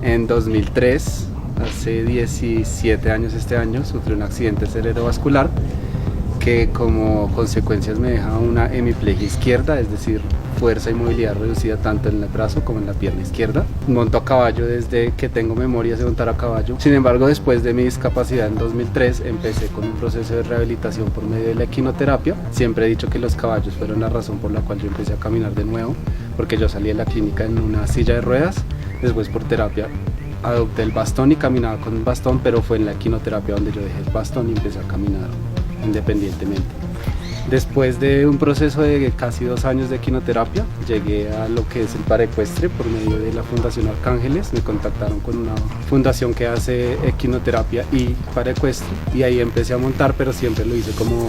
En 2003, hace 17 años este año, sufrí un accidente cerebrovascular que como consecuencias me deja una hemiplegia izquierda, es decir, fuerza y movilidad reducida tanto en el brazo como en la pierna izquierda. Monto a caballo desde que tengo memoria de montar a caballo. Sin embargo, después de mi discapacidad en 2003, empecé con un proceso de rehabilitación por medio de la equinoterapia. Siempre he dicho que los caballos fueron la razón por la cual yo empecé a caminar de nuevo, porque yo salí de la clínica en una silla de ruedas, después por terapia adopté el bastón y caminaba con el bastón, pero fue en la equinoterapia donde yo dejé el bastón y empecé a caminar independientemente. Después de un proceso de casi 2 años de equinoterapia, llegué a lo que es el paraecuestre por medio de la Fundación Arcángeles. Me contactaron con una fundación que hace equinoterapia y paraecuestre, y ahí empecé a montar, pero siempre lo hice como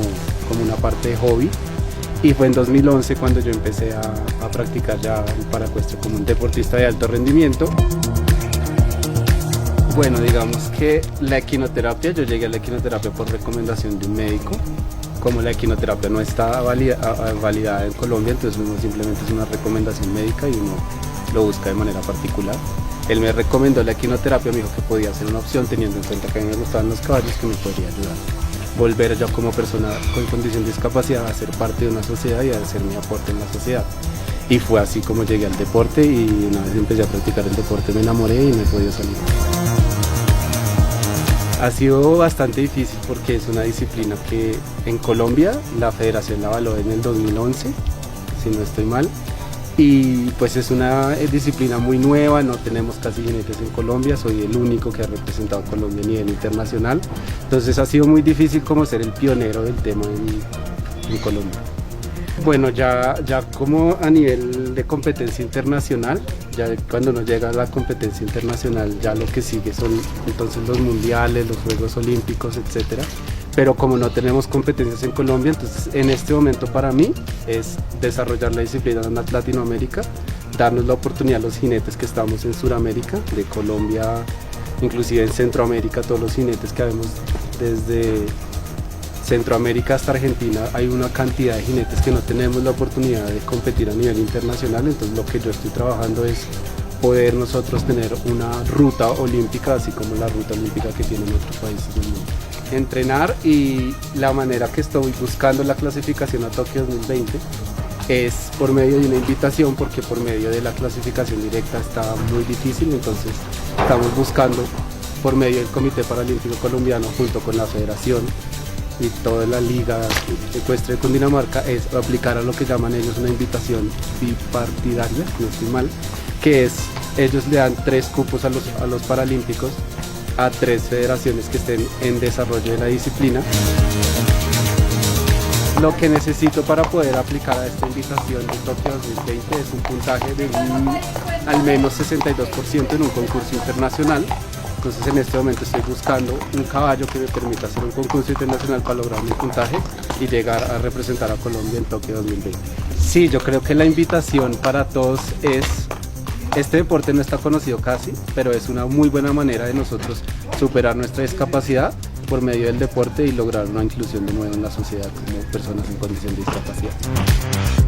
una parte de hobby. Y fue en 2011 cuando yo empecé a practicar ya el paraecuestre como un deportista de alto rendimiento. Bueno, digamos que la equinoterapia, yo llegué a la equinoterapia por recomendación de un médico. Como la equinoterapia no está validada en Colombia, entonces uno simplemente es una recomendación médica y uno lo busca de manera particular. Él me recomendó la equinoterapia, me dijo que podía ser una opción teniendo en cuenta que a mí me gustaban los caballos, que me podría ayudar. Volver yo como persona con condición de discapacidad a ser parte de una sociedad y a hacer mi aporte en la sociedad. Y fue así como llegué al deporte, y una vez empecé a practicar el deporte me enamoré y me he podido salir. Ha sido bastante difícil porque es una disciplina que en Colombia la federación la avaló en el 2011, si no estoy mal, y pues es una disciplina muy nueva, no tenemos casi jinetes en Colombia, soy el único que ha representado a Colombia a nivel internacional, entonces ha sido muy difícil como ser el pionero del tema en Colombia. Bueno, ya como a nivel de competencia internacional, ya cuando uno llega a la competencia internacional, ya lo que sigue son entonces los mundiales, los Juegos Olímpicos, etcétera. Pero como no tenemos competencias en Colombia, entonces en este momento para mí es desarrollar la disciplina en Latinoamérica, darnos la oportunidad a los jinetes que estamos en Sudamérica, de Colombia, inclusive en Centroamérica, todos los jinetes que vemos desde Centroamérica hasta Argentina, hay una cantidad de jinetes que no tenemos la oportunidad de competir a nivel internacional, entonces lo que yo estoy trabajando es poder nosotros tener una ruta olímpica, así como la ruta olímpica que tienen otros países del mundo. Entrenar, y la manera que estoy buscando la clasificación a Tokio 2020 es por medio de una invitación, porque por medio de la clasificación directa está muy difícil, entonces estamos buscando por medio del Comité Paralímpico Colombiano junto con la Federación y toda la Liga Ecuestre de Cundinamarca es aplicar a lo que llaman ellos una invitación bipartidaria, no estoy mal, que es, ellos le dan 3 cupos a los paralímpicos a 3 federaciones que estén en desarrollo de la disciplina. Lo que necesito para poder aplicar a esta invitación de Tokio 2020 es un puntaje de al menos 62% en un concurso internacional. Entonces en este momento estoy buscando un caballo que me permita hacer un concurso internacional para lograr mi puntaje y llegar a representar a Colombia en Tokio 2020. Sí, yo creo que la invitación para todos es, este deporte no está conocido casi, pero es una muy buena manera de nosotros superar nuestra discapacidad por medio del deporte y lograr una inclusión de nuevo en la sociedad como personas en condición de discapacidad.